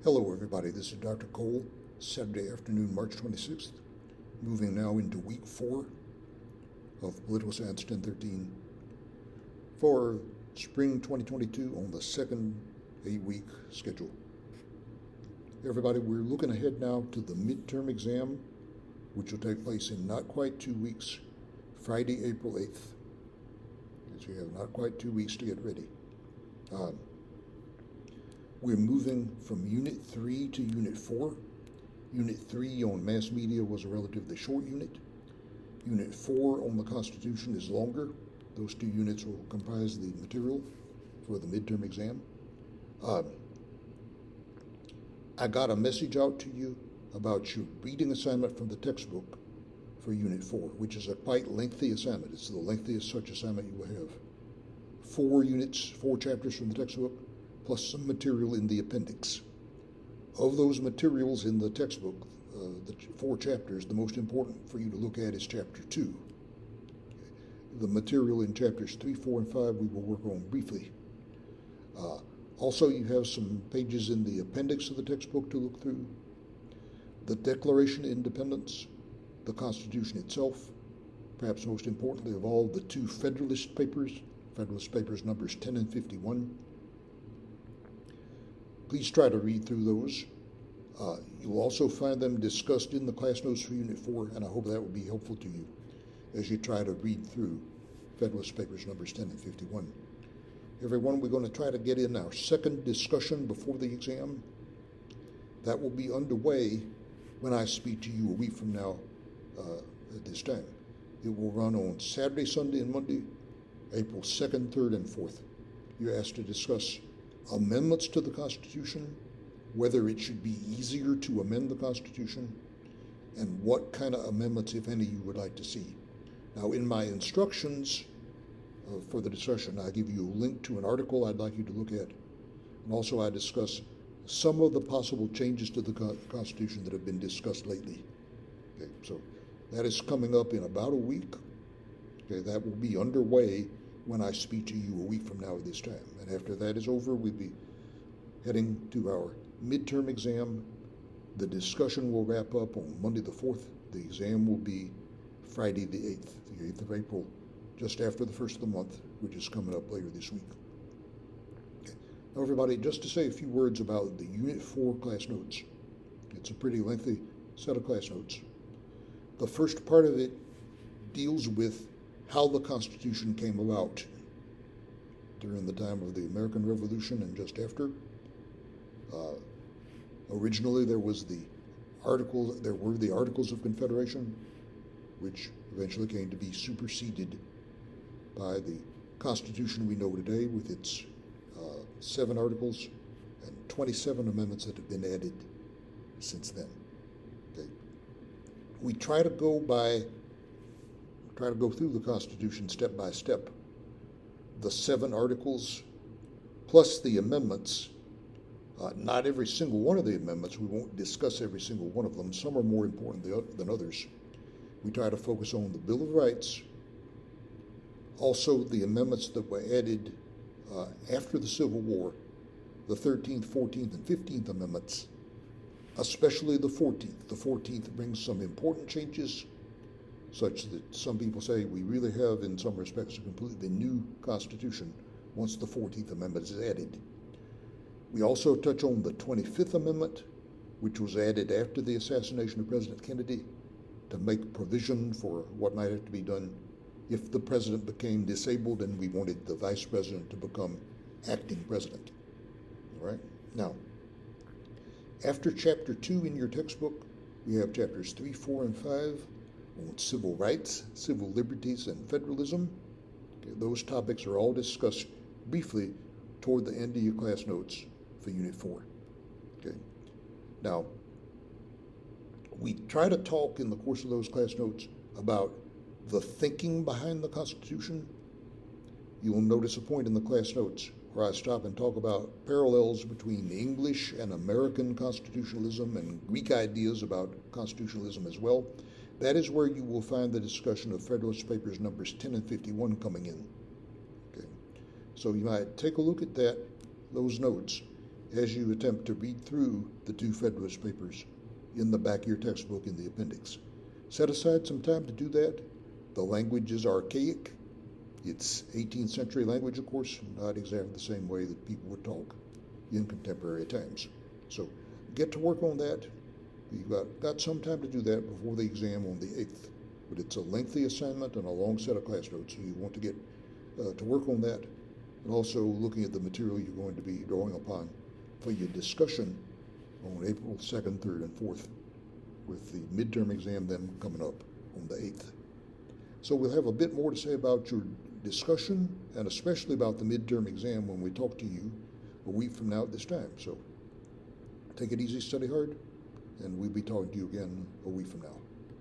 Hello everybody, this is Dr. Cole, Saturday afternoon, March 26th, moving now into week 4 of Political Science 1013 for spring 2022 on the second 8-week schedule. Everybody, we're looking ahead now to the midterm exam, which will take place in not quite 2 weeks, Friday, April 8th. So you have not quite 2 weeks to get ready. We're moving from Unit 3 to Unit 4. Unit 3 on mass media was a relatively short unit. Unit 4 on the Constitution is longer. Those 2 units will comprise the material for the midterm exam. I got a message out to you about your reading assignment from the textbook for Unit 4, which is a quite lengthy assignment. It's the lengthiest such assignment you will have. 4 units, 4 chapters from the textbook, plus some material in the appendix. Of those materials in the textbook, the 4 chapters, the most important for you to look at is Chapter 2. The material in Chapters 3, 4, and 5 we will work on briefly. Also, you have some pages in the appendix of the textbook to look through. The Declaration of Independence, the Constitution itself, perhaps most importantly of all, the 2 Federalist Papers numbers 10 and 51. Please try to read through those. You'll also find them discussed in the class notes for Unit 4, and I hope that will be helpful to you as you try to read through Federalist Papers numbers 10 and 51. Everyone, we're going to try to get in our second discussion before the exam. That will be underway when I speak to you a week from now at this time. It will run on Saturday, Sunday, and Monday, April 2nd, 3rd, and 4th. You're asked to discuss amendments to the Constitution, whether it should be easier to amend the Constitution, and what kind of amendments, if any, you would like to see. Now, in my instructions for the discussion, I give you a link to an article I'd like you to look at, and also I discuss some of the possible changes to the Constitution that have been discussed lately. Okay, so that is coming up in about a week. Okay, that will be underway when I speak to you a week from now at this time. And after that is over, we'll be heading to our midterm exam. The discussion will wrap up on Monday the 4th. The exam will be Friday the 8th, the 8th of April, just after the 1st of the month, which is coming up later this week. Okay. Now, everybody, just to say a few words about the Unit 4 class notes. It's a pretty lengthy set of class notes. The first part of it deals with how the Constitution came about during the time of the American Revolution and just after. Originally, there were the Articles of Confederation, which eventually came to be superseded by the Constitution we know today with its 7 articles and 27 amendments that have been added since then. Okay. We try to go through the Constitution step by step. The 7 articles plus the amendments. Not every single one of the amendments, we won't discuss every single one of them. Some are more important than others. We try to focus on the Bill of Rights, also the amendments that were added after the Civil War, the 13th, 14th, and 15th Amendments, especially the 14th. The 14th brings some important changes, such that some people say we really have, in some respects, a completely new Constitution once the 14th Amendment is added. We also touch on the 25th Amendment, which was added after the assassination of President Kennedy to make provision for what might have to be done if the president became disabled and we wanted the vice president to become acting president. All right? Now, after Chapter 2 in your textbook, we have Chapters 3, 4, and 5 on civil rights, civil liberties, and federalism. Okay, those topics are all discussed briefly toward the end of your class notes for Unit 4. Okay. Now, we try to talk in the course of those class notes about the thinking behind the Constitution. You will notice a point in the class notes where I stop and talk about parallels between English and American constitutionalism and Greek ideas about constitutionalism as well. That is where you will find the discussion of Federalist Papers numbers 10 and 51 coming in. Okay. So you might take a look at those notes, as you attempt to read through the two Federalist Papers in the back of your textbook in the appendix. Set aside some time to do that. The language is archaic. It's 18th century language, of course, not exactly the same way that people would talk in contemporary times. So get to work on that. You've got some time to do that before the exam on the 8th. But it's a lengthy assignment and a long set of class notes, so you want to get to work on that. And also looking at the material you're going to be drawing upon for your discussion on April 2nd, 3rd, and 4th, with the midterm exam then coming up on the 8th. So we'll have a bit more to say about your discussion, and especially about the midterm exam when we talk to you a week from now at this time. So take it easy, study hard, and we'll be talking to you again a week from now.